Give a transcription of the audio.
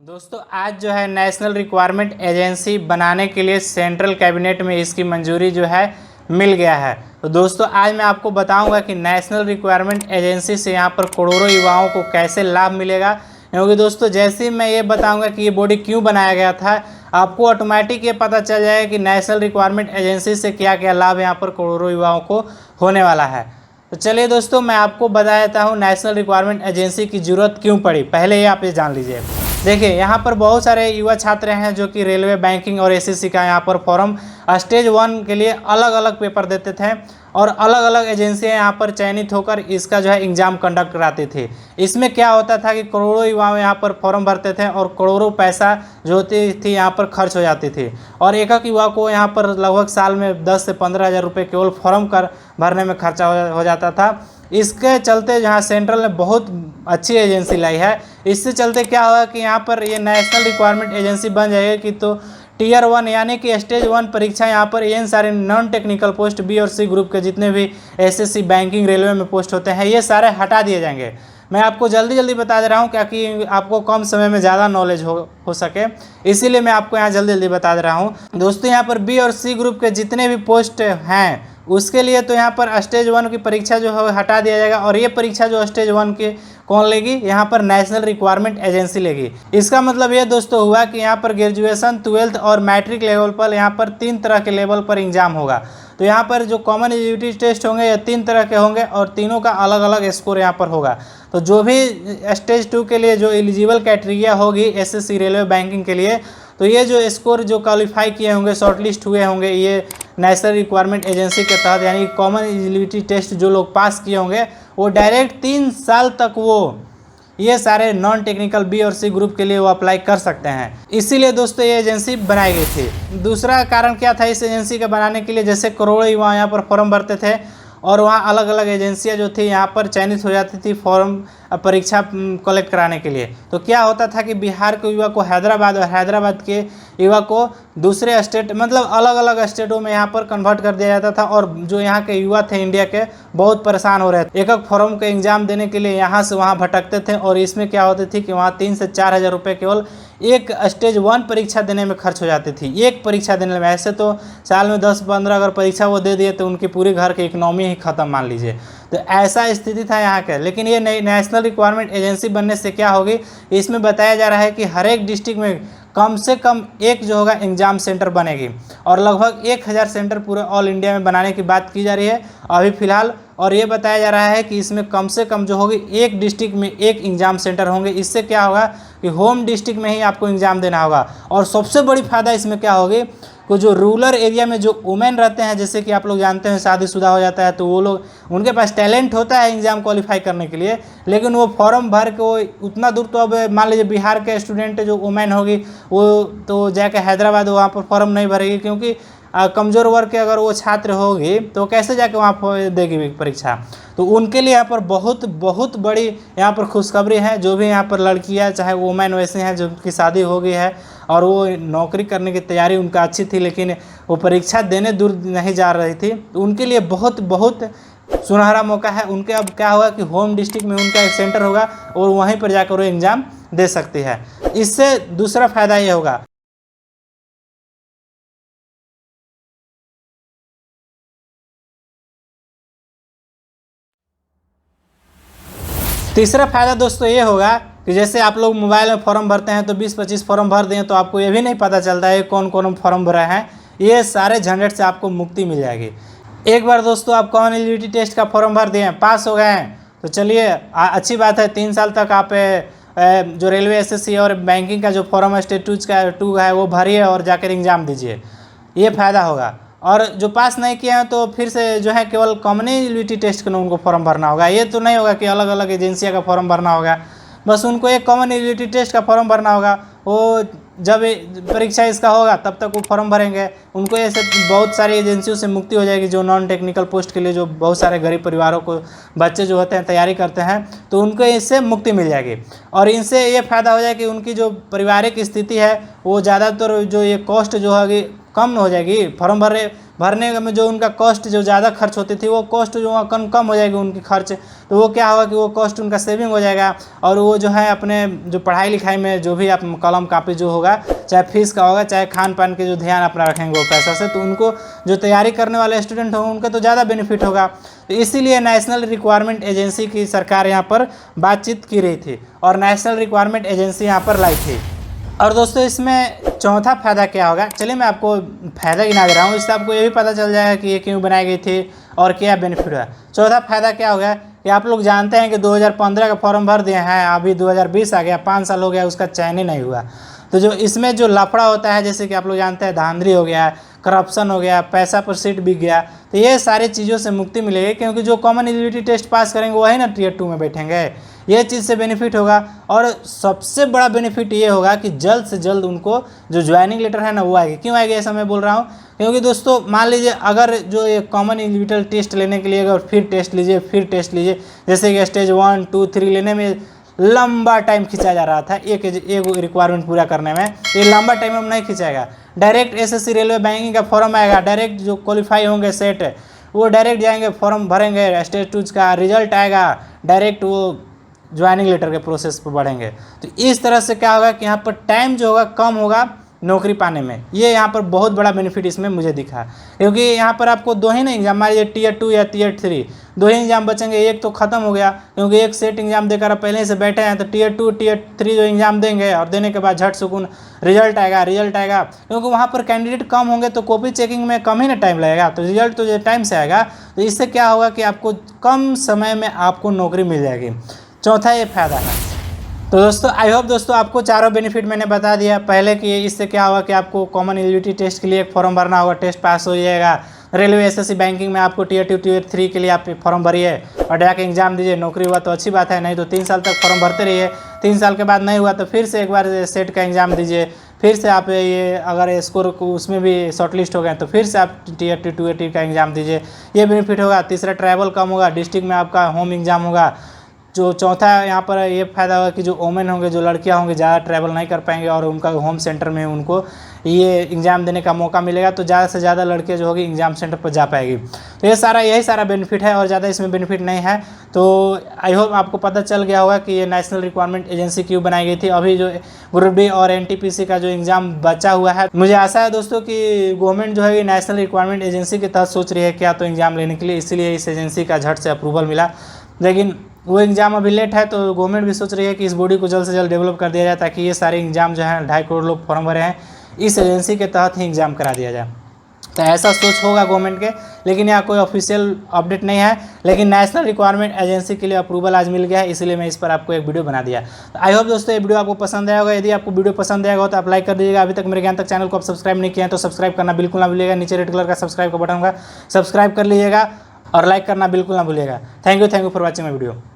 दोस्तों आज जो है नेशनल रिक्वायरमेंट एजेंसी बनाने के लिए सेंट्रल कैबिनेट में इसकी मंजूरी जो है मिल गया है। तो दोस्तों आज मैं आपको बताऊंगा कि नेशनल रिक्वायरमेंट एजेंसी से यहाँ पर करोड़ों युवाओं को कैसे लाभ मिलेगा। क्योंकि दोस्तों जैसे ही मैं ये बताऊंगा कि ये बॉडी क्यों बनाया गया था, आपको ऑटोमेटिक ये पता चल जाएगा कि नेशनल रिक्वायरमेंट एजेंसी से क्या क्या लाभ यहाँ पर करोड़ों युवाओं को होने वाला है। तो चलिए दोस्तों मैं आपको बता देता हूँ नेशनल रिक्वायरमेंट एजेंसी की ज़रूरत क्यों पड़ी। पहले ये आप ये जान लीजिए। देखिए यहाँ पर बहुत सारे युवा छात्र हैं जो कि रेलवे, बैंकिंग और एसएससी का यहाँ पर फॉर्म स्टेज 1 के लिए अलग अलग पेपर देते थे और अलग अलग एजेंसियाँ यहाँ पर चयनित होकर इसका जो है एग्ज़ाम कंडक्ट कराती थी। इसमें क्या होता था कि करोड़ों युवा यहाँ पर फॉर्म भरते थे और करोड़ों पैसा जो होती थी यहाँ पर खर्च हो जाती थी और एक एक युवा को यहाँ पर लगभग साल में 10 से 15 हज़ार रुपये केवल फॉर्म भरने में खर्चा हो जाता था। इसके चलते जहाँ सेंट्रल ने बहुत अच्छी एजेंसी लाई है, इससे चलते क्या होगा कि यहाँ पर ये नेशनल रिक्वायरमेंट एजेंसी बन जाएगी कि तो टियर 1 यानी कि स्टेज 1 परीक्षा यहाँ पर इन सारे नॉन टेक्निकल पोस्ट बी और सी ग्रुप के जितने भी एसएससी, बैंकिंग, रेलवे में पोस्ट होते हैं ये सारे हटा दिए जाएंगे। मैं आपको जल्दी बता दे रहा हूँ क्योंकि आपको कम समय में ज़्यादा नॉलेज हो सके, इसीलिए मैं आपको यहाँ जल्दी बता दे रहा हूँ। दोस्तों यहाँ पर बी और सी ग्रुप के जितने भी पोस्ट हैं उसके लिए तो यहाँ पर स्टेज 1 की परीक्षा जो है हटा दिया जाएगा और ये परीक्षा जो स्टेज 1 की कौन लेगी, यहाँ पर नेशनल रिक्वायरमेंट एजेंसी लेगी। इसका मतलब ये दोस्तों हुआ कि यहाँ पर ग्रेजुएशन, 12th और मैट्रिक लेवल पर यहाँ पर 3 तरह के लेवल पर एग्जाम होगा। तो यहाँ पर जो कॉमन एलिजिबिलिटी टेस्ट होंगे ये 3 तरह के होंगे और तीनों का अलग अलग स्कोर यहाँ पर होगा। तो जो भी स्टेज 2 के लिए जो एलिजिबल क्राइटेरिया होगी एसएससी, रेलवे, बैंकिंग के लिए, तो ये जो स्कोर जो क्वालिफाई किए होंगे, शॉर्टलिस्ट हुए होंगे ये नेशनल रिक्वायरमेंट एजेंसी के तहत, यानी कॉमन एलिजिबिलिटी टेस्ट जो लोग पास किए होंगे वो डायरेक्ट 3 साल तक वो ये सारे नॉन टेक्निकल बी और सी ग्रुप के लिए वो अप्लाई कर सकते हैं। इसीलिए दोस्तों ये एजेंसी बनाई गई थी। दूसरा कारण क्या था इस एजेंसी के बनाने के लिए, जैसे करोड़ों युवा यहाँ पर फॉर्म भरते थे और वहाँ अलग अलग एजेंसियाँ जो थी यहाँ पर चयनित हो जाती थी फॉर्म परीक्षा कलेक्ट कराने के लिए। तो क्या होता था कि बिहार के युवा को हैदराबाद और हैदराबाद के युवा को दूसरे स्टेट, मतलब अलग अलग स्टेटों में यहाँ पर कन्वर्ट कर दिया जाता था और जो यहाँ के युवा थे इंडिया के बहुत परेशान हो रहे थे। एक एक फॉर्म का एग्जाम देने के लिए यहाँ से वहाँ भटकते थे और इसमें क्या होती थी कि वहाँ 3 से 4 हज़ार रुपये केवल एक स्टेज 1 परीक्षा देने में खर्च हो जाती थी। एक परीक्षा देने में, ऐसे तो साल में 10-15 अगर परीक्षा वो दे दिए तो उनकी पूरी घर की इकोनॉमी ही ख़त्म मान लीजिए। तो ऐसा स्थिति था यहाँ का। लेकिन ये नेशनल रिक्वायरमेंट एजेंसी बनने से क्या होगी, इसमें बताया जा रहा है कि हर एक डिस्ट्रिक्ट में कम से कम एक जो होगा एग्जाम सेंटर बनेगी और लगभग 1000 सेंटर पूरे ऑल इंडिया में बनाने की बात की जा रही है अभी फ़िलहाल। और ये बताया जा रहा है कि इसमें कम से कम जो होगी एक डिस्ट्रिक्ट में एक एग्ज़ाम सेंटर होंगे। इससे क्या होगा कि होम डिस्ट्रिक्ट में ही आपको एग्ज़ाम देना होगा। और सबसे बड़ी फ़ायदा इसमें क्या होगी कि जो रूरल एरिया में जो वुमेन रहते हैं, जैसे कि आप लोग जानते हैं शादीशुदा हो जाता है तो वो लोग, उनके पास टैलेंट होता है एग्ज़ाम क्वालिफाई करने के लिए, लेकिन वो फॉर्म भर के वो उतना दूर, तो अब मान लीजिए बिहार के स्टूडेंट जो वुमेन होगी वो तो जाके हैदराबाद वहाँ पर फॉर्म नहीं भरेगी, क्योंकि कमज़ोर वर्ग के अगर वो छात्र होगी तो कैसे जाके वहाँ देगी परीक्षा। तो उनके लिए यहाँ पर बहुत बड़ी यहाँ पर खुशखबरी है। जो भी यहाँ पर लड़कियाँ चाहे वुमेन वैसे हैं जिनकी शादी हो गई है और वो नौकरी करने की तैयारी उनका अच्छी थी लेकिन वो परीक्षा देने दूर नहीं जा रही थी, तो उनके लिए बहुत सुनहरा मौका है। उनके अब क्या होगा कि होम डिस्ट्रिक्ट में उनका एक सेंटर होगा और वहीं पर जाकर वो एग्ज़ाम दे सकती है। इससे दूसरा फ़ायदा ये होगा। तीसरा फ़ायदा दोस्तों ये होगा कि जैसे आप लोग मोबाइल में फॉर्म भरते हैं तो 20-25 फॉर्म भर दें तो आपको ये भी नहीं पता चलता है कौन कौन फॉर्म भरा है। ये सारे झंझट से आपको मुक्ति मिल जाएगी। एक बार दोस्तों आप कॉमन एलिजिबिलिटी टेस्ट का फॉर्म भर दिए, पास हो गए हैं, तो चलिए अच्छी बात है। 3 साल तक आप जो रेलवे, एसएससी और बैंकिंग का जो फॉर्म स्टेज 2 है वो भरिए और जाकर एग्ज़ाम दीजिए, ये फ़ायदा होगा। और जो पास नहीं किए हैं तो फिर से जो है केवल कॉमन एलिजिबिलिटी टेस्ट का उनको फॉर्म भरना होगा। ये तो नहीं होगा कि अलग अलग एजेंसियों का फॉर्म भरना होगा, बस उनको एक कॉमन एलिजिबिलिटी टेस्ट का फॉर्म भरना होगा। वो जब परीक्षा इसका होगा तब तक वो फॉर्म भरेंगे। उनको ऐसे बहुत सारी एजेंसियों से मुक्ति हो जाएगी जो नॉन टेक्निकल पोस्ट के लिए जो बहुत सारे गरीब परिवारों को बच्चे जो होते हैं तैयारी करते हैं, तो उनको इससे मुक्ति मिल जाएगी। और इनसे ये फ़ायदा हो जाएगा कि उनकी जो पारिवारिक स्थिति है वो ज़्यादातर जो ये कॉस्ट जो होगी कम हो जाएगी। फॉर्म भरने में जो उनका कॉस्ट जो ज़्यादा खर्च होती थी वो कॉस्ट जो कम हो जाएगी उनकी खर्च, तो वो क्या होगा कि वो कॉस्ट उनका सेविंग हो जाएगा और वो जो है अपने जो पढ़ाई लिखाई में जो भी आप कलम कापी जो होगा, चाहे फीस का होगा चाहे खान पान के जो ध्यान अपना रखेंगे वो पैसा से, तो उनको जो तैयारी करने वाले स्टूडेंट होंगे उनका तो ज़्यादा बेनिफिट होगा। तो इसीलिए नेशनल रिक्वायरमेंट एजेंसी की सरकार यहाँ पर बातचीत की रही थी और नेशनल रिक्वायरमेंट एजेंसी यहाँ पर लाई थी। और दोस्तों इसमें चौथा फ़ायदा क्या होगा, चलिए मैं आपको फ़ायदा गिना दे रहा हूँ, इससे आपको ये भी पता चल जाएगा कि ये क्यों बनाई गई थी और क्या बेनिफिट हुआ। चौथा फ़ायदा क्या होगा कि आप लोग जानते हैं कि 2015 का फॉर्म भर दिए हैं, अभी 2020 आ गया, 5 साल हो गया, उसका चयन ही नहीं हुआ। तो जो इसमें जो लफड़ा होता है, जैसे कि आप लोग जानते हैं धांधली हो गया, करप्शन हो गया, पैसा पर सीट बिक गया, तो ये सारी चीज़ों से मुक्ति मिलेगी, क्योंकि जो कॉमन एलिजिबिलिटी टेस्ट पास करेंगे वही ना टियर 2 में बैठेंगे। ये चीज़ से बेनिफिट होगा। और सबसे बड़ा बेनिफिट ये होगा कि जल्द से जल्द उनको जो ज्वाइनिंग लेटर है ना वो आएगी। क्यों आएगी ऐसा मैं बोल रहा हूँ, क्योंकि दोस्तों मान लीजिए अगर जो ये कॉमन एलिजिबिलिटी टेस्ट लेने के लिए अगर फिर टेस्ट लीजिए, जैसे कि स्टेज 1, 2, 3 लेने में लंबा टाइम खींचा जा रहा था एक रिक्वायरमेंट पूरा करने में, ये लंबा टाइम हम नहीं खींचेगा। डायरेक्ट एसएससी रेलवे बैंकिंग का फॉर्म आएगा, डायरेक्ट जो क्वालिफाई होंगे सेट वो डायरेक्ट जाएंगे, फॉर्म भरेंगे, स्टेज 2 का रिजल्ट आएगा, डायरेक्ट वो ज्वाइनिंग लेटर के प्रोसेस पर बढ़ेंगे। तो इस तरह से क्या होगा कि यहाँ पर टाइम जो होगा कम होगा नौकरी पाने में। ये यहाँ पर बहुत बड़ा बेनिफिट इसमें मुझे दिखा, क्योंकि यहाँ पर आपको 2 ही ना एग्जाम, मान लीजिए टियर 2 या टियर 3 2 ही एग्जाम बचेंगे, एक तो खत्म हो गया, क्योंकि एक सेट एग्जाम देकर आप पहले से बैठे हैं, तो टियर 2 टियर 3 जो एग्जाम देंगे और देने के बाद झट सुकून रिजल्ट आएगा, क्योंकि वहाँ पर कैंडिडेट कम होंगे तो कॉपी चेकिंग में कम ही ना टाइम लगेगा, तो रिजल्ट तो टाइम से आएगा। तो इससे क्या होगा कि आपको कम समय में आपको नौकरी मिल जाएगी। चौथा ये फायदा है। तो दोस्तों आई होप दोस्तों आपको चारों बेनिफिट मैंने बता दिया। पहले कि इससे क्या होगा कि आपको कॉमन एलिजिबिलिटी टेस्ट के लिए एक फॉर्म भरना होगा, टेस्ट पास हो जाएगा। रेलवे एसएससी बैंकिंग में आपको टियर 2 टियर 3 के लिए आप फॉर्म भरिए और जाके एग्जाम दीजिए, नौकरी हुआ तो अच्छी बात है, नहीं तो 3 साल तक फॉर्म भरते रहिए। 3 साल के बाद नहीं हुआ तो फिर से एक बार सेट का एग्ज़ाम दीजिए, फिर से आप ये अगर स्कोर उसमें भी शॉर्टलिस्ट हो गए तो फिर से आप टियर 2 टियर 3 का एग्ज़ाम दीजिए, ये बेनिफिट होगा। तीसरा ट्रैवल कम होगा, डिस्ट्रिक्ट में आपका होम एग्ज़ाम होगा। जो चौथा यहाँ पर ये फ़ायदा होगा कि जो वोमेन होंगे, जो लड़कियाँ होंगी, ज़्यादा ट्रैवल नहीं कर पाएंगे और उनका होम सेंटर में उनको ये एग्ज़ाम देने का मौका मिलेगा, तो ज़्यादा से ज़्यादा लड़कियाँ जो होगी एग्ज़ाम सेंटर पर जा पाएगी। तो यही सारा बेनिफिट है और ज़्यादा इसमें बेनिफिट नहीं है। तो आई होप आपको पता चल गया होगा कि ये नेशनल रिक्वायरमेंट एजेंसी क्यों बनाई गई थी। अभी जो ग्रुप डी और एनटीपीसी का जो एग्ज़ाम बचा हुआ है, मुझे आशा है दोस्तों कि गवर्नमेंट जो है ये नेशनल रिक्वायरमेंट एजेंसी के तहत सोच रही है क्या तो एग्ज़ाम लेने के लिए, इसीलिए इस एजेंसी का झट से अप्रूवल मिला। लेकिन वो एग्ज़ाम अभी लेट है, तो गवर्नमेंट भी सोच रही है कि इस बॉडी को जल्द से जल्द डेवलप कर दिया जाए, ताकि ये सारे एग्ज़ाम जो हैं 2.5 करोड़ लोग फॉर्म भरे हैं, इस एजेंसी के तहत ही एग्ज़ाम करा दिया जाए। तो ऐसा सोच होगा गवर्नमेंट के, लेकिन यहाँ कोई ऑफिशियल अपडेट नहीं है। लेकिन नेशनल रिक्वायरमेंट एजेंसी के लिए अप्रूवल आज मिल गया है, इसलिए मैं इस पर आपको एक वीडियो बना दिया। तो आई होप दोस्तों ये वीडियो आपको पसंद आया होगा। यदि आपको वीडियो पसंद आएगा तो आप लाइक कर दीजिएगा। अभी तक मेरे ज्ञान तक चैनल को आप सब्सक्राइब नहीं किया है तो सब्सक्राइब करना बिल्कुल ना भूलिएगा। नीचे रेड कलर का सब्सक्राइब का बटन होगा, सब्सक्राइब कर लीजिएगा और लाइक करना बिल्कुल ना भूलिएगा। Thank you for watching my video.